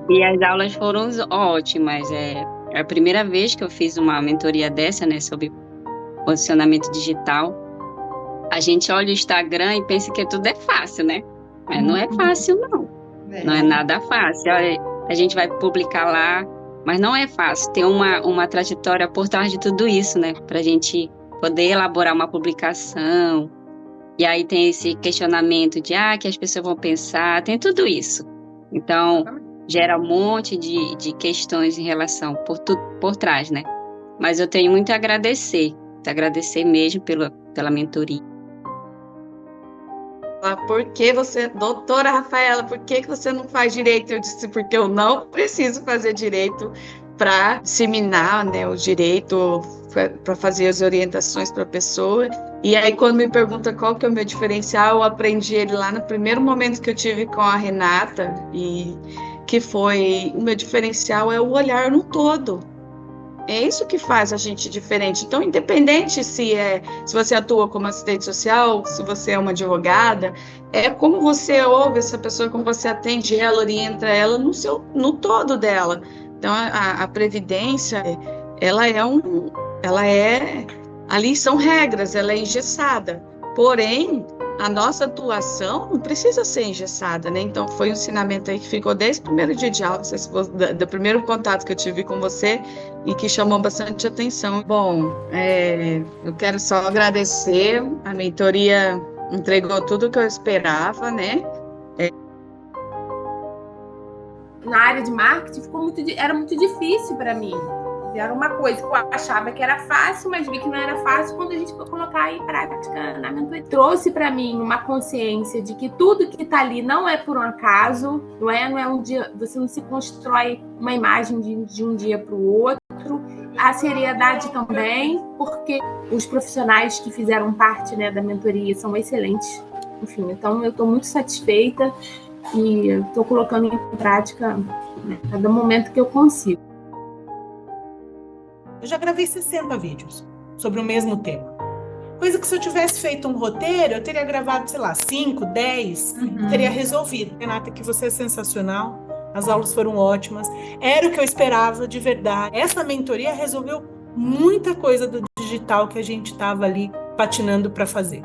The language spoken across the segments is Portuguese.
E as aulas foram ótimas. É a primeira vez que eu fiz uma mentoria dessa, né, sobre posicionamento digital. A gente olha o Instagram e pensa que tudo é fácil, né? Mas não é fácil, não. Não é É. nada fácil. Olha, a gente vai publicar lá, mas não é fácil. Tem uma trajetória por trás de tudo isso, né? Para a gente poder elaborar uma publicação. E aí tem esse questionamento de, que as pessoas vão pensar, tem tudo isso. Então, Exatamente. gera um monte de questões em relação por trás, né? Mas eu tenho muito a agradecer mesmo pela mentoria. Por que você, doutora Rafaela, por que você não faz direito? Eu disse, porque eu não preciso fazer direito para disseminar, né, o direito, para fazer as orientações para a pessoa. E aí, quando me pergunta qual que é o meu diferencial, eu aprendi ele lá no primeiro momento que eu tive com a Renata, e que foi, o meu diferencial é o olhar no todo. É isso que faz a gente diferente. Então, independente se você atua como assistente social, se você é uma advogada, é como você ouve essa pessoa, como você atende ela, orienta ela no todo dela. Então, a previdência, ela é, ali são regras, ela é engessada. Porém, a nossa atuação não precisa ser engessada, né? Então, foi um ensinamento aí que ficou desde o primeiro dia de aula, do primeiro contato que eu tive com você, e que chamou bastante atenção. Bom, eu quero só agradecer, a mentoria entregou tudo o que eu esperava, né? Na área de marketing era muito difícil para mim. Era uma coisa que eu achava que era fácil, mas vi que não era fácil quando a gente foi colocar em prática na mentoria. Trouxe para mim uma consciência de que tudo que está ali não é por um acaso, não é um dia, você não se constrói uma imagem de um dia para o outro. A seriedade também, porque os profissionais que fizeram parte, né, da mentoria são excelentes. Enfim, então eu estou muito satisfeita e estou colocando em prática, né, a cada momento que eu consigo. Eu já gravei 60 vídeos sobre o mesmo tema. Coisa que se eu tivesse feito um roteiro, eu teria gravado, sei lá, 5, 10, teria resolvido. Renata, que você é sensacional, as aulas foram ótimas, era o que eu esperava de verdade. Essa mentoria resolveu muita coisa do digital que a gente estava ali patinando para fazer.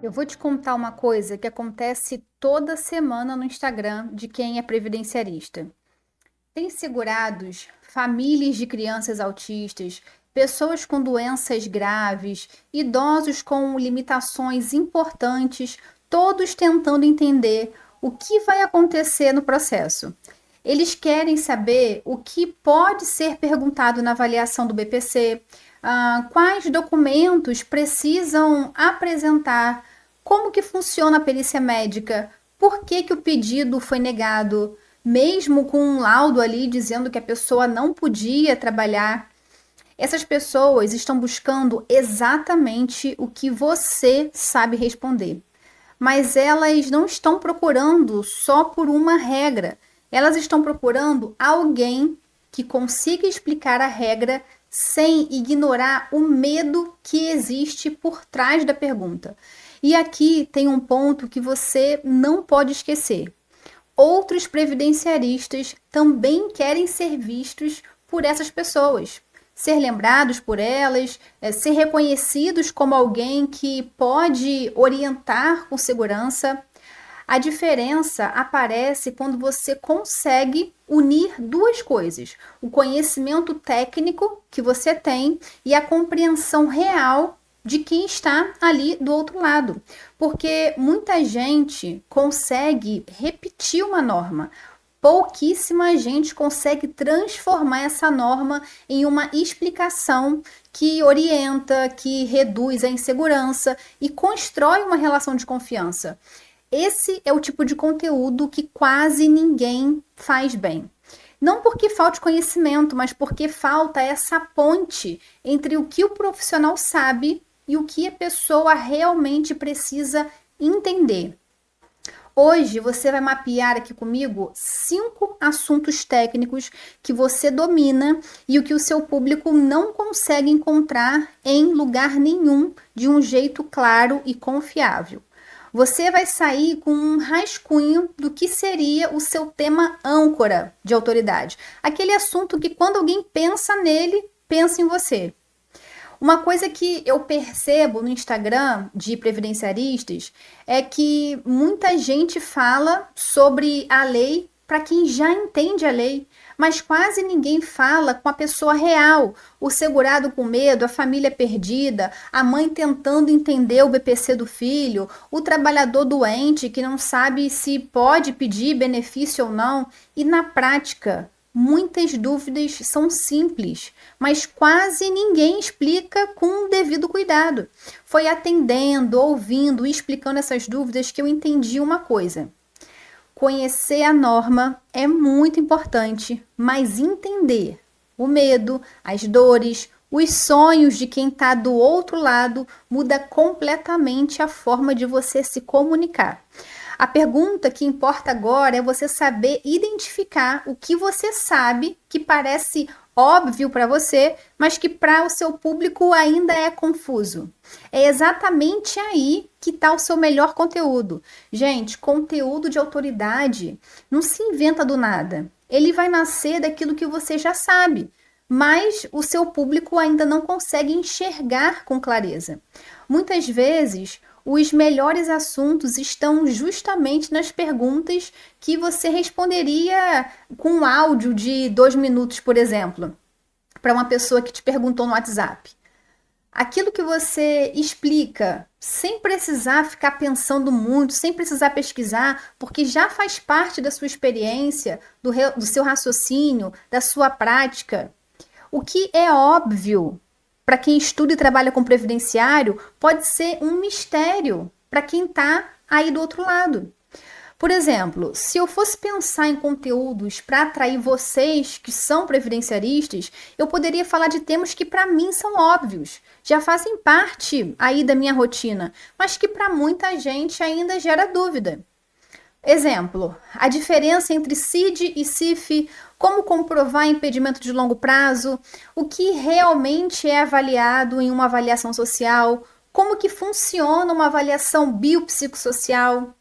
Eu vou te contar uma coisa que acontece toda semana no Instagram de quem é previdenciarista. Tem segurados, famílias de crianças autistas, pessoas com doenças graves, idosos com limitações importantes, todos tentando entender o que vai acontecer no processo. Eles querem saber o que pode ser perguntado na avaliação do BPC, quais documentos precisam apresentar, como que funciona a perícia médica, por que que o pedido foi negado, mesmo com um laudo ali dizendo que a pessoa não podia trabalhar. Essas pessoas estão buscando exatamente o que você sabe responder, mas elas não estão procurando só por uma regra, elas estão procurando alguém que consiga explicar a regra sem ignorar o medo que existe por trás da pergunta. E aqui tem um ponto que você não pode esquecer. Outros previdenciaristas também querem ser vistos por essas pessoas, ser lembrados por elas, ser reconhecidos como alguém que pode orientar com segurança. A diferença aparece quando você consegue unir duas coisas: o conhecimento técnico que você tem e a compreensão real de quem está ali do outro lado. Porque muita gente consegue repetir uma norma, pouquíssima gente consegue transformar essa norma em uma explicação que orienta, que reduz a insegurança e constrói uma relação de confiança. Esse é o tipo de conteúdo que quase ninguém faz bem. Não porque falte conhecimento, mas porque falta essa ponte entre o que o profissional sabe e o que a pessoa realmente precisa entender. Hoje você vai mapear aqui comigo 5 assuntos técnicos que você domina e o que o seu público não consegue encontrar em lugar nenhum de um jeito claro e confiável. Você vai sair com um rascunho do que seria o seu tema âncora de autoridade. Aquele assunto que quando alguém pensa nele, pensa em você. Uma coisa que eu percebo no Instagram de previdenciaristas é que muita gente fala sobre a lei para quem já entende a lei, mas quase ninguém fala com a pessoa real, o segurado com medo, a família perdida, a mãe tentando entender o BPC do filho, o trabalhador doente que não sabe se pode pedir benefício ou não. E na prática, muitas dúvidas são simples, mas quase ninguém explica com o devido cuidado. Foi atendendo, ouvindo e explicando essas dúvidas que eu entendi uma coisa. Conhecer a norma é muito importante, mas entender o medo, as dores, os sonhos de quem está do outro lado muda completamente a forma de você se comunicar. A pergunta que importa agora é você saber identificar o que você sabe que parece óbvio para você, mas que para o seu público ainda é confuso. É exatamente aí que está o seu melhor conteúdo. Gente, conteúdo de autoridade não se inventa do nada. Ele vai nascer daquilo que você já sabe, mas o seu público ainda não consegue enxergar com clareza. Muitas vezes, os melhores assuntos estão justamente nas perguntas que você responderia com um áudio de 2 minutos, por exemplo, para uma pessoa que te perguntou no WhatsApp. Aquilo que você explica sem precisar ficar pensando muito, sem precisar pesquisar, porque já faz parte da sua experiência, do seu raciocínio, da sua prática. O que é óbvio para quem estuda e trabalha com previdenciário, pode ser um mistério para quem está aí do outro lado. Por exemplo, se eu fosse pensar em conteúdos para atrair vocês que são previdenciaristas, eu poderia falar de temas que para mim são óbvios, já fazem parte aí da minha rotina, mas que para muita gente ainda gera dúvida. Exemplo, a diferença entre CID e CIF, como comprovar impedimento de longo prazo, o que realmente é avaliado em uma avaliação social, como que funciona uma avaliação biopsicossocial.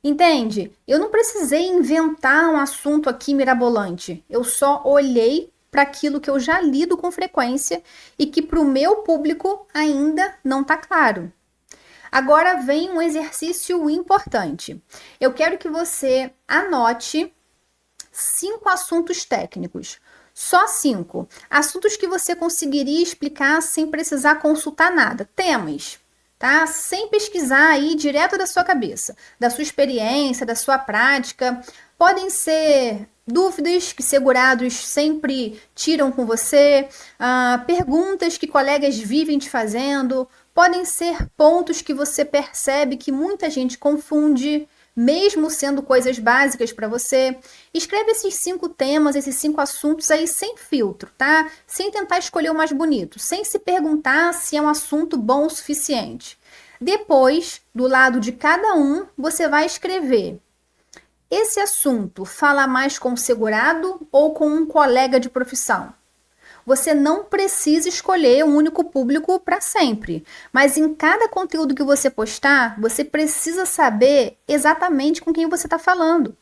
Entende? Eu não precisei inventar um assunto aqui mirabolante, eu só olhei para aquilo que eu já lido com frequência e que para o meu público ainda não está claro. Agora vem um exercício importante. Eu quero que você anote 5 assuntos técnicos. Só 5. Assuntos que você conseguiria explicar sem precisar consultar nada. Temas, tá? Sem pesquisar aí direto da sua cabeça, da sua experiência, da sua prática. Podem ser dúvidas que segurados sempre tiram com você, perguntas que colegas vivem te fazendo. Podem ser pontos que você percebe que muita gente confunde, mesmo sendo coisas básicas para você. Escreve esses 5 temas, esses 5 assuntos aí sem filtro, tá? Sem tentar escolher o mais bonito, sem se perguntar se é um assunto bom o suficiente. Depois, do lado de cada um, você vai escrever: esse assunto fala mais com o segurado ou com um colega de profissão? Você não precisa escolher um único público para sempre, mas em cada conteúdo que você postar, você precisa saber exatamente com quem você está falando.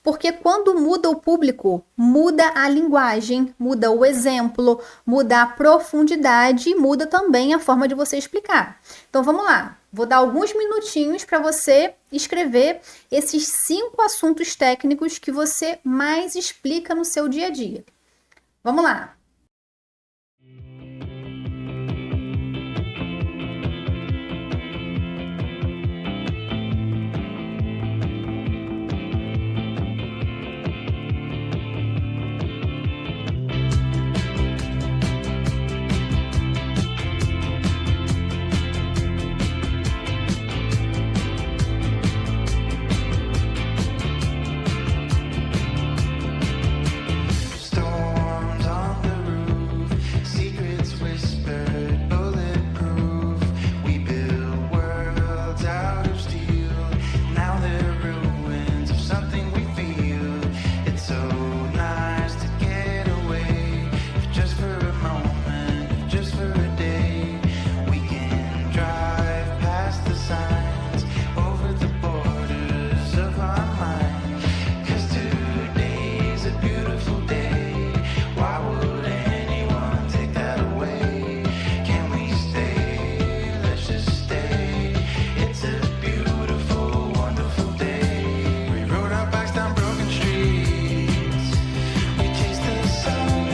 Porque quando muda o público, muda a linguagem, muda o exemplo, muda a profundidade, muda também a forma de você explicar. Então vamos lá, vou dar alguns minutinhos para você escrever esses 5 assuntos técnicos que você mais explica no seu dia a dia. Vamos lá. Storms on the roof, secrets whispered, bulletproof. We build worlds out of steel. Now they're ruins of something we feel. It's so nice to get away, if just for a moment, if just for a day. We can drive past the signs, over the borders of our mind. 'Cause today's a beautiful day. Why would anyone take that away? Can we stay? Let's just stay. It's a beautiful, wonderful day. We rode our bikes down broken streets. We chased the sun,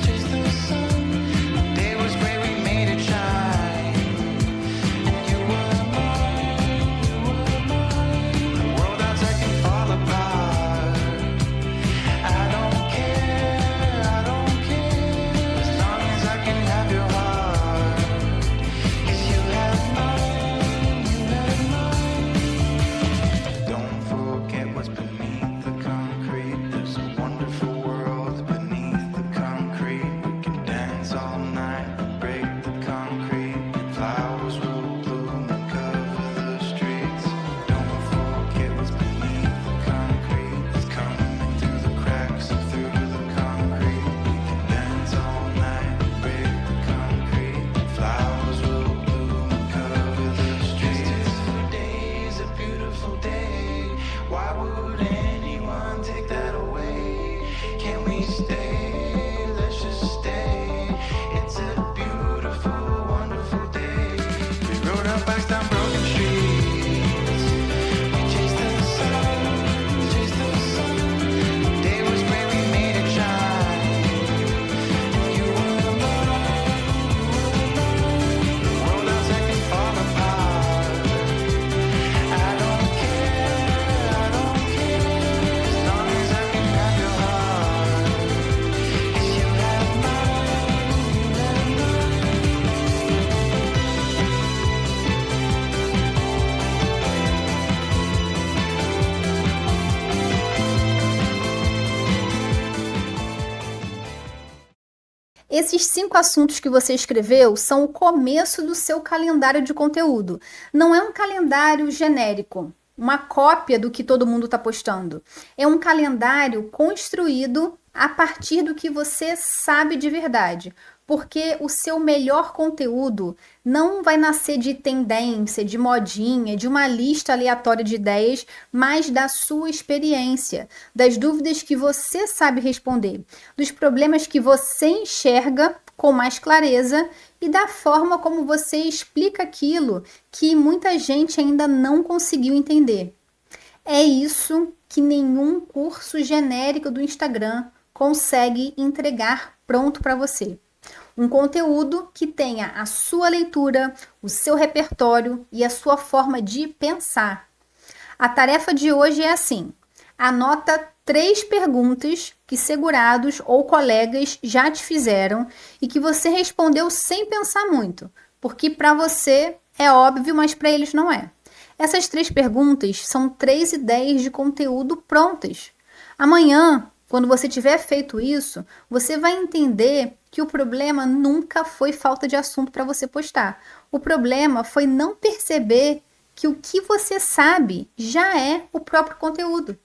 chased the sun. The day was great, we made it shine. And you were mine, you were mine. The world outside can fall apart. I don't care, as long as I can have your heart. 'Cause you have mine, you have mine. Don't forget what's beneath the concrete. There's a wonderful world beneath the concrete. We can dance all night and break the concrete. Flowers will bloom and cover the streets. Don't forget what's beneath the concrete. It's coming through the cracks and through the concrete. We can dance all night and break the concrete. Flowers will bloom and cover the streets. Today's a beautiful day. Why would anyone take that away? Can we stay? Let's just stay. It's a beautiful, wonderful day. We rode our bikes down broken streets. We chased the sun, chased the sun. The day was great, we made it shine. And you were mine, you were mine. The world outside can fall apart. I don't care, as long as I can have your heart. 'Cause you have mine, you have mine. Esses 5 assuntos que você escreveu são o começo do seu calendário de conteúdo. Não é um calendário genérico, uma cópia do que todo mundo está postando. É um calendário construído a partir do que você sabe de verdade. Porque o seu melhor conteúdo não vai nascer de tendência, de modinha, de uma lista aleatória de ideias, mas da sua experiência, das dúvidas que você sabe responder, dos problemas que você enxerga com mais clareza e da forma como você explica aquilo que muita gente ainda não conseguiu entender. É isso que nenhum curso genérico do Instagram consegue entregar pronto para você. Um conteúdo que tenha a sua leitura, o seu repertório e a sua forma de pensar. A tarefa de hoje é assim: anota 3 perguntas que segurados ou colegas já te fizeram e que você respondeu sem pensar muito, porque para você é óbvio, mas para eles não é. Essas 3 perguntas são 3 ideias de conteúdo prontas. Amanhã, quando você tiver feito isso, você vai entender que o problema nunca foi falta de assunto para você postar. O problema foi não perceber que o que você sabe já é o próprio conteúdo.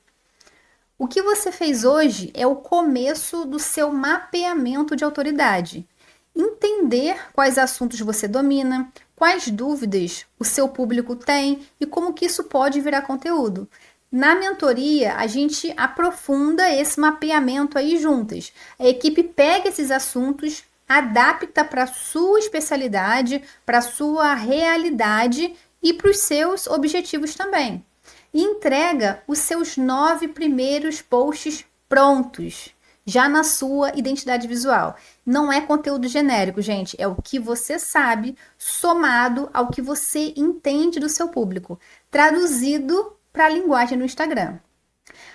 O que você fez hoje é o começo do seu mapeamento de autoridade. Entender quais assuntos você domina, quais dúvidas o seu público tem e como que isso pode virar conteúdo. Na mentoria, a gente aprofunda esse mapeamento aí juntas. A equipe pega esses assuntos, adapta para a sua especialidade, para a sua realidade e para os seus objetivos também. E entrega os seus 9 primeiros posts prontos, já na sua identidade visual. Não é conteúdo genérico, gente, é o que você sabe, somado ao que você entende do seu público, traduzido para a linguagem do Instagram.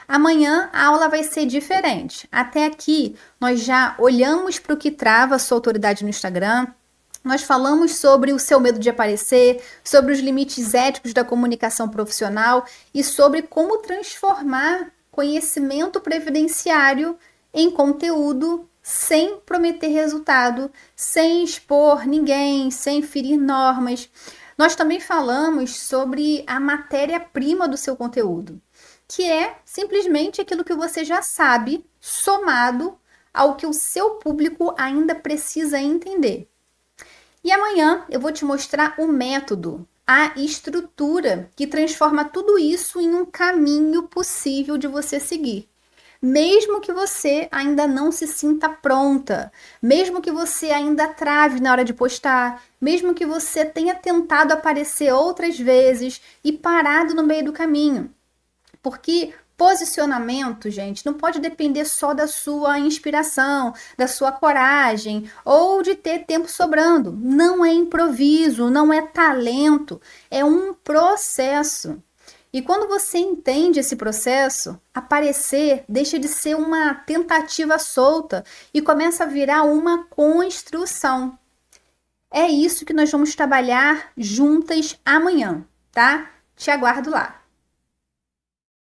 Amanhã a aula vai ser diferente. Até aqui, nós já olhamos para o que trava a sua autoridade no Instagram, nós falamos sobre o seu medo de aparecer, sobre os limites éticos da comunicação profissional e sobre como transformar conhecimento previdenciário em conteúdo sem prometer resultado, sem expor ninguém, sem ferir normas. Nós também falamos sobre a matéria-prima do seu conteúdo, que é simplesmente aquilo que você já sabe, somado ao que o seu público ainda precisa entender. E amanhã eu vou te mostrar o método, a estrutura que transforma tudo isso em um caminho possível de você seguir. Mesmo que você ainda não se sinta pronta, mesmo que você ainda trave na hora de postar, mesmo que você tenha tentado aparecer outras vezes e parado no meio do caminho. Porque posicionamento, gente, não pode depender só da sua inspiração, da sua coragem ou de ter tempo sobrando. Não é improviso, não é talento, é um processo. E quando você entende esse processo, aparecer deixa de ser uma tentativa solta e começa a virar uma construção. É isso que nós vamos trabalhar juntas amanhã, tá? Te aguardo lá.